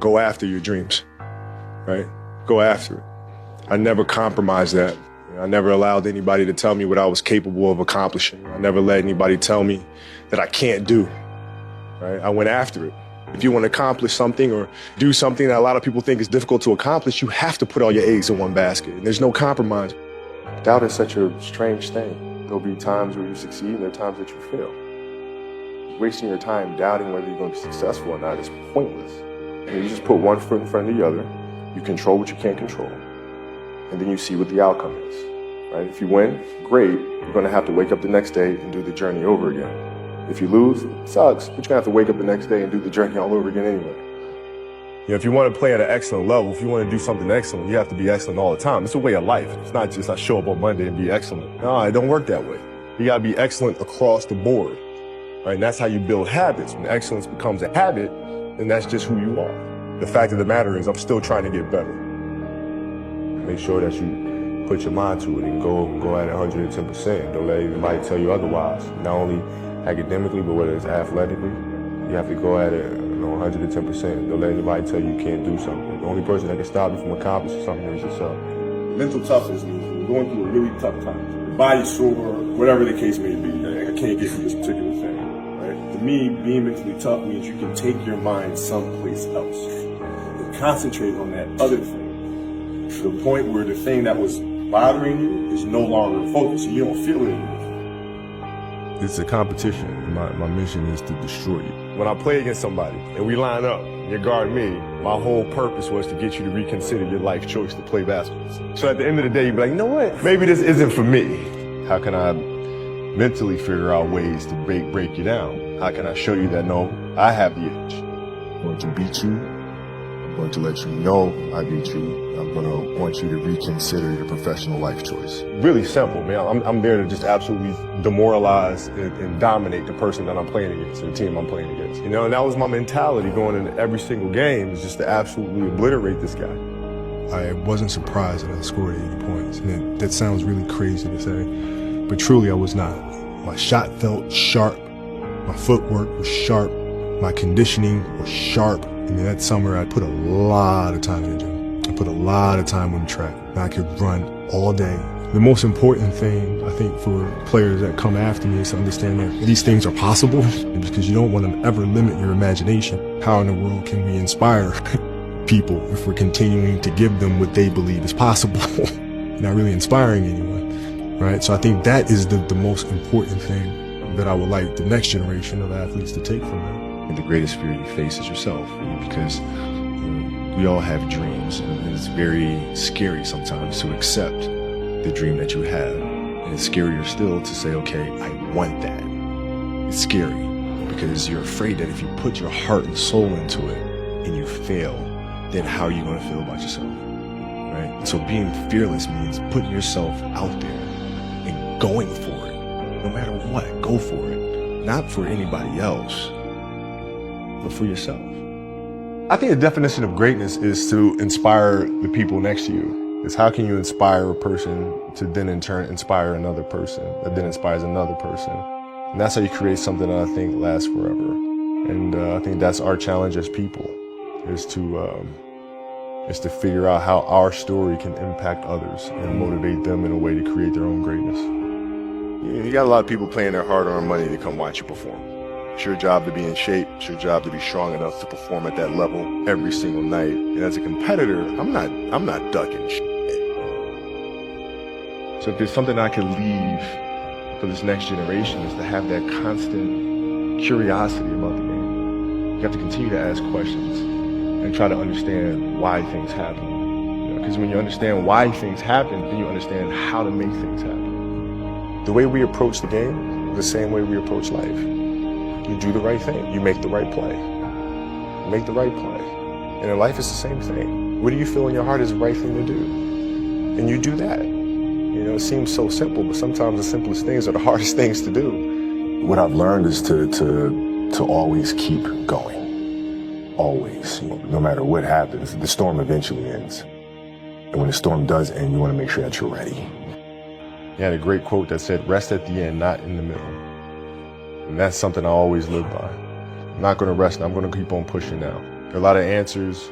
Go after your dreams, right? Go after it. I never compromised that. I never allowed anybody to tell me what I was capable of accomplishing. I never let anybody tell me that I can't do, right? I went after it. If you want to accomplish something or do something that a lot of people think is difficult to accomplish, you have to put all your eggs in one basket. And there's no compromise. Doubt is such a strange thing. There'll be times where you succeed and there are times that you fail. Wasting your time doubting whether you're going to be successful or not is pointless. And you just put one foot in front of the other. You control what you can't control. And then you see what the outcome is, right? If you win, great. You're going to have to wake up the next day and do the journey over again. If you lose, it sucks, but you're going to have to wake up the next day and do the journey all over again anyway. You know, if you want to play at an excellent level, if you want to do something excellent, you have to be excellent all the time. It's a way of life. It's not just I show up on Monday and be excellent. No, it don't work that way. You got to be excellent across the board, right? And that's how you build habits. When excellence becomes a habit, then that's just who you are. The fact of the matter is I'm still trying to get better. Make sure that you put your mind to it and go at it 110%. Don't let anybody tell you otherwise. Not only academically, but whether it's athletically, you have to go at it 110%. Don't let anybody tell you can't do something. The only person that can stop you from accomplishing something is yourself. Mental toughness means when you're going through a really tough time. Your body's sore, whatever the case may be. I can't get through this particular thing, right? To me, being mentally tough means you can take your mind someplace else and concentrate on that other thing to the point where the thing that was bothering you is no longer focused, so you don't feel it anymore. It's a competition. My mission is to destroy you. When I play against somebody and we line up, you guard me, my whole purpose was to get you to reconsider your life choice to play basketball. So at the end of the day, you'd be like, you know what? Maybe this isn't for me. How can I mentally figure out ways to break you down? How can I show you that, no, I have the edge? I'm going to beat you. I'm going to let you know I beat you. I'm going to want you to reconsider your professional life choice. Really simple, man. I'm there to just absolutely demoralize and dominate the person that I'm playing against, the team I'm playing against. You know, and that was my mentality going into every single game, is just to absolutely obliterate this guy. I wasn't surprised that I scored 80 points. And that sounds really crazy to say, but truly I was not. My shot felt sharp. My footwork was sharp. My conditioning was sharp. I mean, that summer I put a lot of time in the gym. I put a lot of time on the track. I could run all day. The most important thing, I think, for players that come after me is to understand that these things are possible, because you don't want to ever limit your imagination. How in the world can we inspire people if we're continuing to give them what they believe is possible? Not really inspiring anyone, right? So I think that is the most important thing that I would like the next generation of athletes to take from them. And the greatest fear you face is yourself, because we all have dreams, and it's very scary sometimes to accept the dream that you have. And it's scarier still to say, okay, I want that. It's scary because you're afraid that if you put your heart and soul into it and you fail, then how are you going to feel about yourself, right? So being fearless means putting yourself out there and going for it. No matter what, go for it. Not for anybody else, but for yourself. I think the definition of greatness is to inspire the people next to you. It's how can you inspire a person to then in turn inspire another person that then inspires another person. And that's how you create something that I think lasts forever. And I think that's our challenge as people, is to figure out how our story can impact others and motivate them in a way to create their own greatness. You got a lot of people paying their hard-earned money to come watch you perform. It's your job to be in shape. It's your job to be strong enough to perform at that level every single night. And as a competitor, I'm not ducking shit. So if there's something I can leave for this next generation, is to have that constant curiosity about the game. You have to continue to ask questions and try to understand why things happen. Because when you understand why things happen, then you understand how to make things happen. The way we approach the game is the same way we approach life. You do the right thing. You make the right play. You make the right play. And in life, it's the same thing. What do you feel in your heart is the right thing to do? And you do that. You know, it seems so simple, but sometimes the simplest things are the hardest things to do. What I've learned is to always keep going. Always. No matter what happens, the storm eventually ends. And when the storm does end, you want to make sure that you're ready. He had a great quote that said, rest at the end, not in the middle. And that's something I always live by. I'm not going to rest, I'm going to keep on pushing now. There are a lot of answers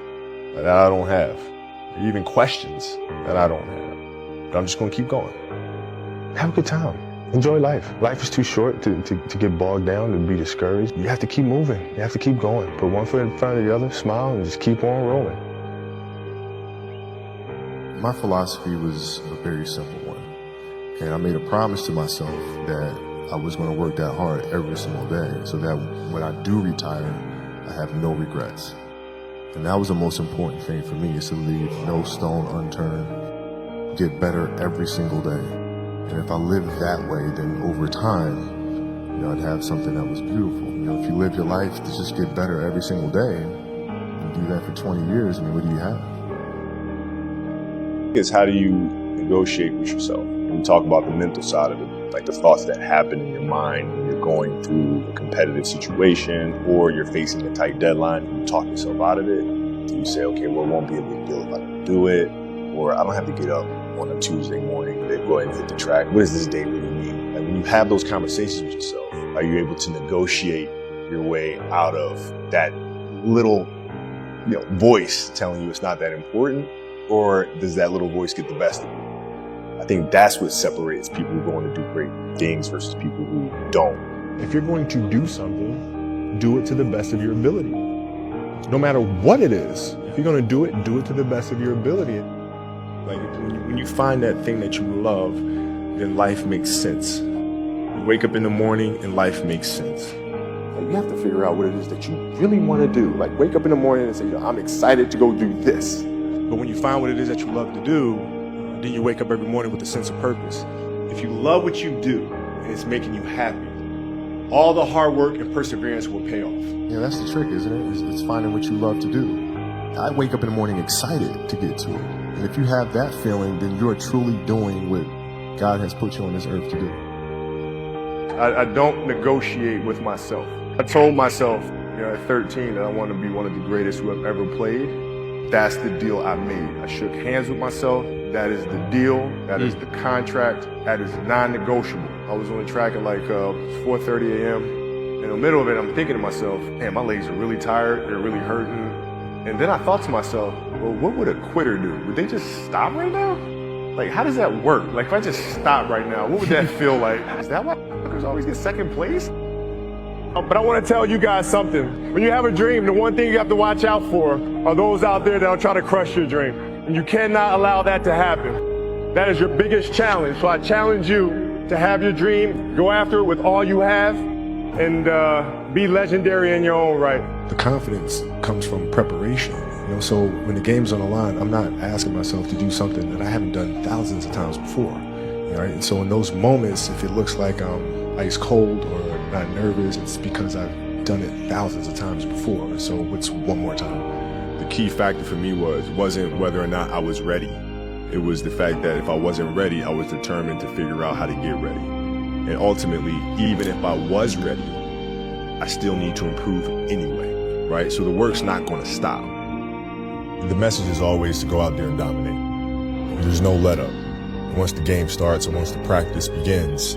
that I don't have, even questions that I don't have. But I'm just gonna keep going. Have a good time. Enjoy life. Life is too short to get bogged down, to be discouraged. You have to keep moving. You have to keep going. Put one foot in front of the other, smile, and just keep on rolling. My philosophy was a very simple one. And I made a promise to myself that I was going to work that hard every single day so that when I do retire, I have no regrets. And that was the most important thing for me, is to leave no stone unturned, get better every single day. And if I lived that way, then over time, I'd have something that was beautiful. If you live your life to just get better every single day, and do that for 20 years, what do you have? Is how do you negotiate with yourself? When you talk about the mental side of it, like the thoughts that happen in your mind when you're going through a competitive situation or you're facing a tight deadline, you talk yourself out of it. Do you say, okay, well, it won't be a big deal if I don't do it, or I don't have to get up on a Tuesday morning, they go ahead and hit the track. What does this day really mean? And when you have those conversations with yourself, are you able to negotiate your way out of that little voice telling you it's not that important? Or does that little voice get the best of you? I think that's what separates people who go on to do great things versus people who don't. If you're going to do something, do it to the best of your ability. No matter what it is, if you're going to do it to the best of your ability. Like when you find that thing that you love, then life makes sense. You wake up in the morning and life makes sense. You have to figure out what it is that you really want to do. Like wake up in the morning and say, I'm excited to go do this. But when you find what it is that you love to do, then you wake up every morning with a sense of purpose. If you love what you do and it's making you happy, all the hard work and perseverance will pay off. Yeah, that's the trick, isn't it? It's finding what you love to do. I wake up in the morning excited to get to it. And if you have that feeling, then you're truly doing what God has put you on this earth to do. I don't negotiate with myself. I told myself, at 13 that I want to be one of the greatest who have ever played. That's the deal I made. I shook hands with myself. That is the deal. That is the contract. That is non-negotiable. I was on the track at like 4:30 a.m. In the middle of it, I'm thinking to myself, man, my legs are really tired. They're really hurting. And then I thought to myself, well, what would a quitter do? Would they just stop right now? Like, how does that work? Like, if I just stop right now, what would that feel like? Is that why fuckers always get second place? But I want to tell you guys something. When you have a dream, the one thing you have to watch out for are those out there that'll try to crush your dream. And you cannot allow that to happen. That is your biggest challenge. So I challenge you to have your dream, go after it with all you have, and be legendary in your own right. The confidence comes from preparation. So when the game's on the line, I'm not asking myself to do something that I haven't done thousands of times before. Right? And so in those moments, if it looks like I'm ice cold or not nervous, it's because I've done it thousands of times before. So what's one more time? The key factor for me wasn't whether or not I was ready. It was the fact that if I wasn't ready, I was determined to figure out how to get ready. And ultimately, even if I was ready, I still need to improve anyway, right? So the work's not going to stop. The message is always to go out there and dominate. There's no let up. Once the game starts or once the practice begins,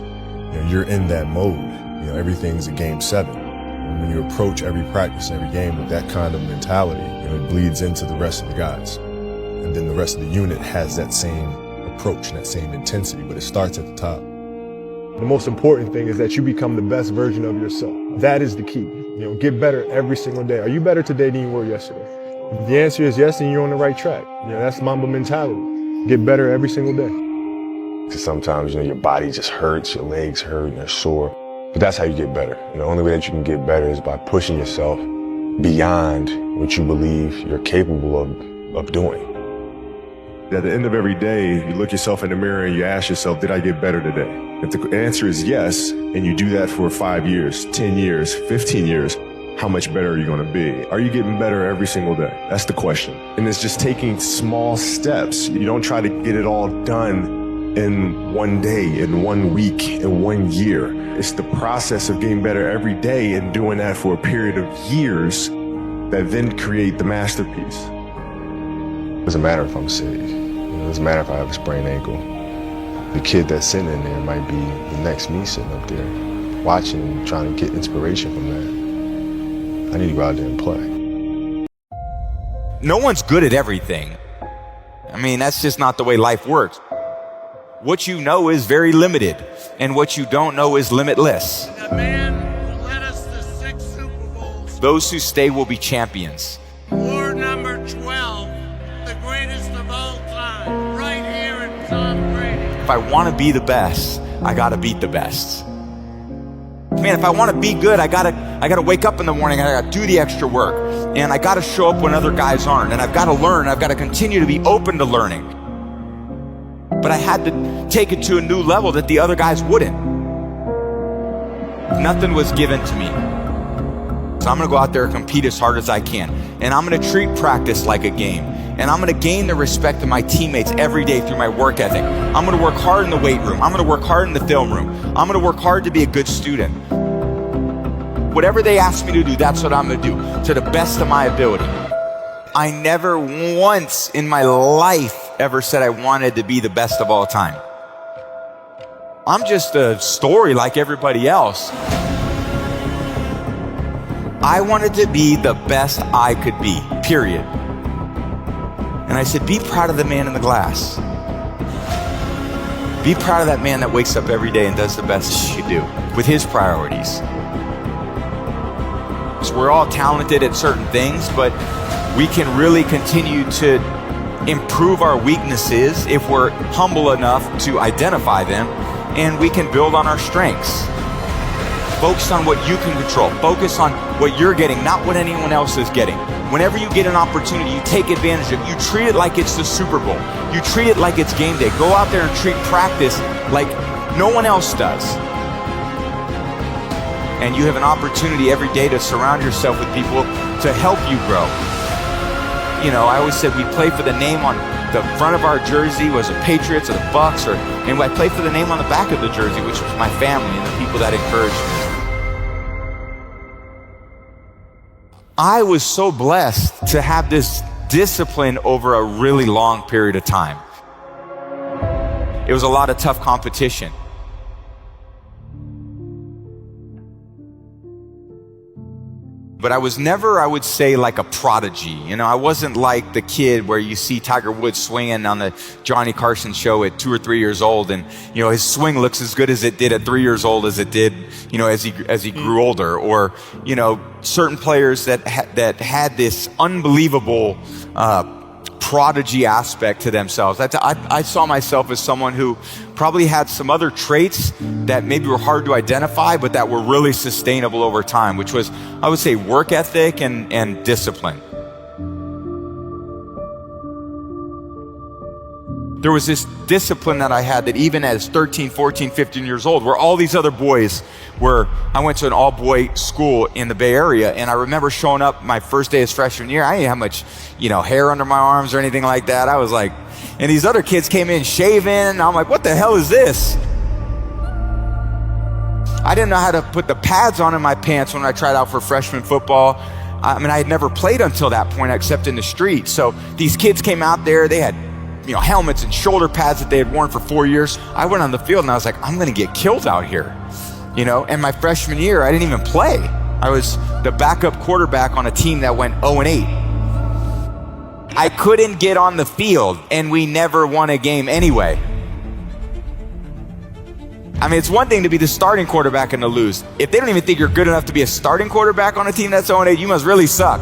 you're in that mode. Everything's a game 7. And when you approach every practice and every game with that kind of mentality, it bleeds into the rest of the guys. And then the rest of the unit has that same approach and that same intensity, but it starts at the top. The most important thing is that you become the best version of yourself. That is the key. Get better every single day. Are you better today than you were yesterday? If the answer is yes, then you're on the right track. That's Mamba mentality. Get better every single day. Sometimes, your body just hurts, your legs hurt, and they're sore. But that's how you get better. The only way that you can get better is by pushing yourself beyond what you believe you're capable of doing. At the end of every day, you look yourself in the mirror and you ask yourself, did I get better today? If the answer is yes, and you do that for 5 years, 10 years, 15 years, how much better are you going to be? Are you getting better every single day? That's the question. And it's just taking small steps. You don't try to get it all done in one day, in 1 week, in 1 year. It's the process of getting better every day and doing that for a period of years that then create the masterpiece. It doesn't matter if I'm sick. It doesn't matter if I have a sprained ankle. The kid that's sitting in there might be the next me sitting up there, watching and trying to get inspiration from that. I need to go out there and play. No one's good at everything. I mean, that's just not the way life works. What you know is very limited, and what you don't know is limitless. The man who led us to 6 Super Bowls. Those who stay will be champions. War number 12, the greatest of all time, right here in Tom Brady. If I want to be the best, I got to beat the best. Man, if I want to be good, I gotta wake up in the morning, I gotta do the extra work, and I gotta show up when other guys aren't, and I've got to learn, I've got to continue to be open to learning. But I had to take it to a new level that the other guys wouldn't. Nothing was given to me. So I'm gonna go out there and compete as hard as I can, and I'm gonna treat practice like a game, and I'm gonna gain the respect of my teammates every day through my work ethic. I'm gonna work hard in the weight room. I'm gonna work hard in the film room. I'm gonna work hard to be a good student. Whatever they ask me to do, that's what I'm gonna do, to the best of my ability. I never once in my life ever said I wanted to be the best of all time. I'm just a story like everybody else. I wanted to be the best I could be, period. And I said, be proud of the man in the glass. Be proud of that man that wakes up every day and does the best he could do with his priorities. So we're all talented at certain things, but we can really continue to improve our weaknesses if we're humble enough to identify them, and we can build on our strengths. Focus on what you can control. Focus on what you're getting, not what anyone else is getting. Whenever you get an opportunity, you take advantage of it. You treat it like it's the Super Bowl. You treat it like it's game day. Go out there and treat practice like no one else does. And you have an opportunity every day to surround yourself with people to help you grow. You know, I always said we play for the name on the front of our jersey was the Patriots or the Bucks, and I play for the name on the back of the jersey, which was my family and the people that encouraged me. I was so blessed to have this discipline over a really long period of time. It was a lot of tough competition. But I was never, I would say, like a prodigy. You know, I wasn't like the kid where you see Tiger Woods swinging on the Johnny Carson show at 2 or 3 years old, and you know his swing looks as good as it did at 3 years old as it did, you know, as he grew older. Or you know, certain players that had this unbelievable prodigy aspect to themselves. I saw myself as someone who probably had some other traits that maybe were hard to identify, but that were really sustainable over time, which was, I would say, work ethic and discipline. There was this discipline that I had that even as 13, 14, 15 years old, where all these other boys were, I went to an all-boy school in the Bay Area, and I remember showing up my first day as freshman year. I didn't have much, you know, hair under my arms or anything like that. I was like, and these other kids came in shaving, and I'm like, what the hell is this? I didn't know how to put the pads on in my pants when I tried out for freshman football. I mean, I had never played until that point except in the street. So these kids came out there, they had, you know, helmets and shoulder pads that they had worn for 4 years. I went on the field and I was like, I'm gonna get killed out here, you know? And my freshman year, I didn't even play. I was the backup quarterback on a team that went 0-8. I couldn't get on the field, and we never won a game anyway. I mean, it's one thing to be the starting quarterback and to lose. If they don't even think you're good enough to be a starting quarterback on a team that's 0-8, you must really suck.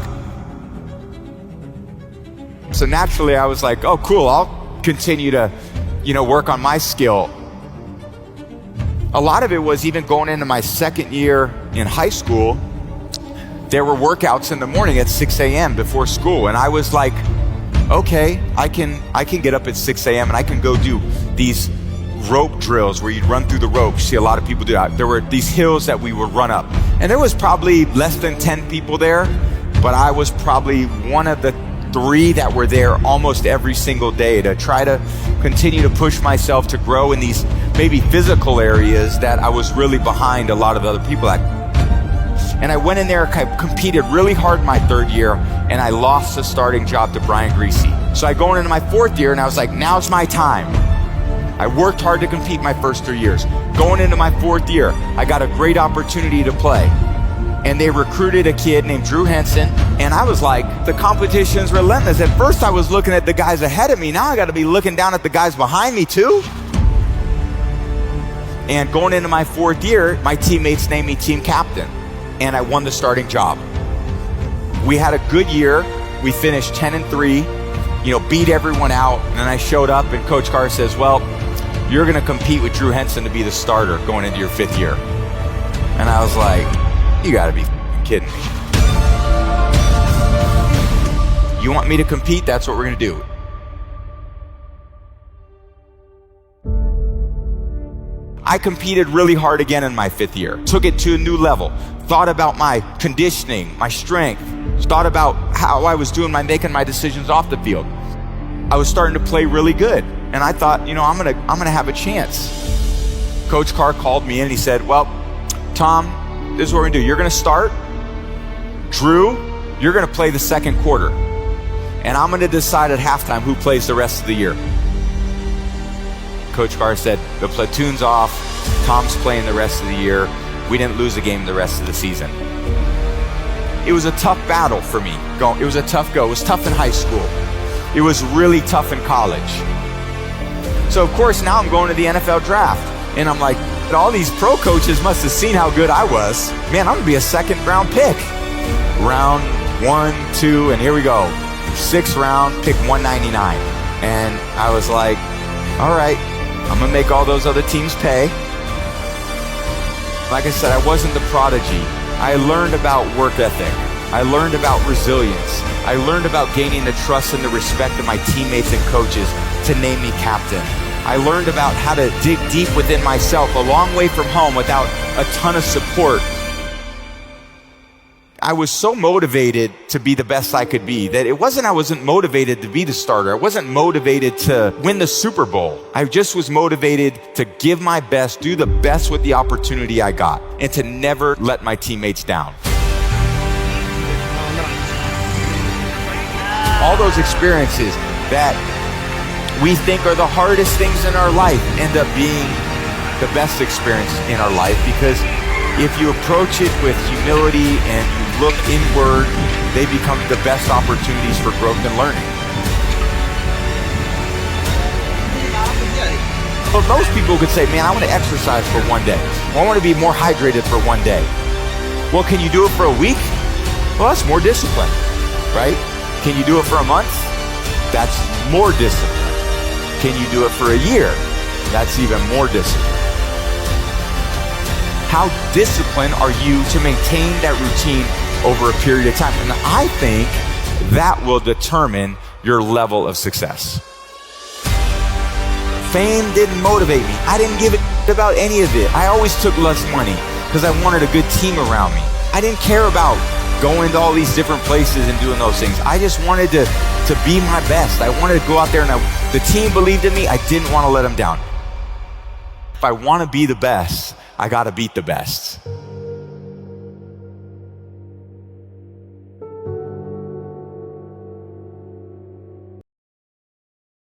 So naturally, I was like, oh, cool, I'll continue to, you know, work on my skill. A lot of it was even going into my second year in high school, there were workouts in the morning at 6 a.m. before school. And I was like, okay, I can get up at 6 a.m. and I can go do these rope drills where you'd run through the ropes. You see a lot of people do that. There were these hills that we would run up. And there was probably less than 10 people there, but I was probably one of the 3 that were there almost every single day to try to continue to push myself to grow in these maybe physical areas that I was really behind a lot of the other people at. And I went in there, I competed really hard my 3rd year, and I lost the starting job to Bryant Greasy. So I go into my 4th year and I was like, now's my time. I worked hard to compete my first 3 years. Going into my 4th year, I got a great opportunity to play. and they recruited a kid named Drew Henson. And I was like, the competition's relentless. At first I was looking at the guys ahead of me. Now I got to be looking down at the guys behind me too. And going into my 4th year, my teammates named me team captain, and I won the starting job. We had a good year. We finished 10-3, beat everyone out. And then I showed up and Coach Carr says, well, you're going to compete with Drew Henson to be the starter going into your 5th year. And I was like, you got to be kidding me. You want me to compete? That's what we're going to do. I competed really hard again in my 5th year. Took it to a new level. Thought about my conditioning, my strength. Thought about how I was doing making my decisions off the field. I was starting to play really good. And I thought, I'm gonna have a chance. Coach Carr called me in and he said, well, Tom, this is what we're gonna do. You're gonna start. Drew, you're gonna play the 2nd quarter. And I'm gonna decide at halftime who plays the rest of the year. Coach Carr said, the platoon's off. Tom's playing the rest of the year. We didn't lose a game the rest of the season. It was a tough battle for me. It was a tough go. It was tough in high school. It was really tough in college. So of course now I'm going to the NFL draft. And I'm like, all these pro coaches must have seen how good I was. Man, I'm gonna be a 2nd round pick. Round 1, 2, and here we go. 6th round, pick 199. And I was like, all right, I'm gonna make all those other teams pay. Like I said, I wasn't the prodigy. I learned about work ethic. I learned about resilience. I learned about gaining the trust and the respect of my teammates and coaches to name me captain. I learned about how to dig deep within myself, a long way from home without a ton of support. I was so motivated to be the best I could be that I wasn't motivated to be the starter. I wasn't motivated to win the Super Bowl. I just was motivated to give my best, do the best with the opportunity I got, and to never let my teammates down. All those experiences that we think are the hardest things in our life end up being the best experience in our life, because if you approach it with humility and you look inward, they become the best opportunities for growth and learning. But most people could say, man, I want to exercise for one day. Or I want to be more hydrated for one day. Well, can you do it for a week? Well, that's more discipline, right? Can you do it for a month? That's more discipline. Can you do it for a year? That's even more discipline. How disciplined are you to maintain that routine over a period of time? And I think that will determine your level of success. Fame didn't motivate me. I didn't give a about any of it. I always took less money because I wanted a good team around me. I didn't care about going to all these different places and doing those things. I just wanted to be my best. I wanted to go out there and the team believed in me. I didn't want to let them down. If I want to be the best, I got to beat the best.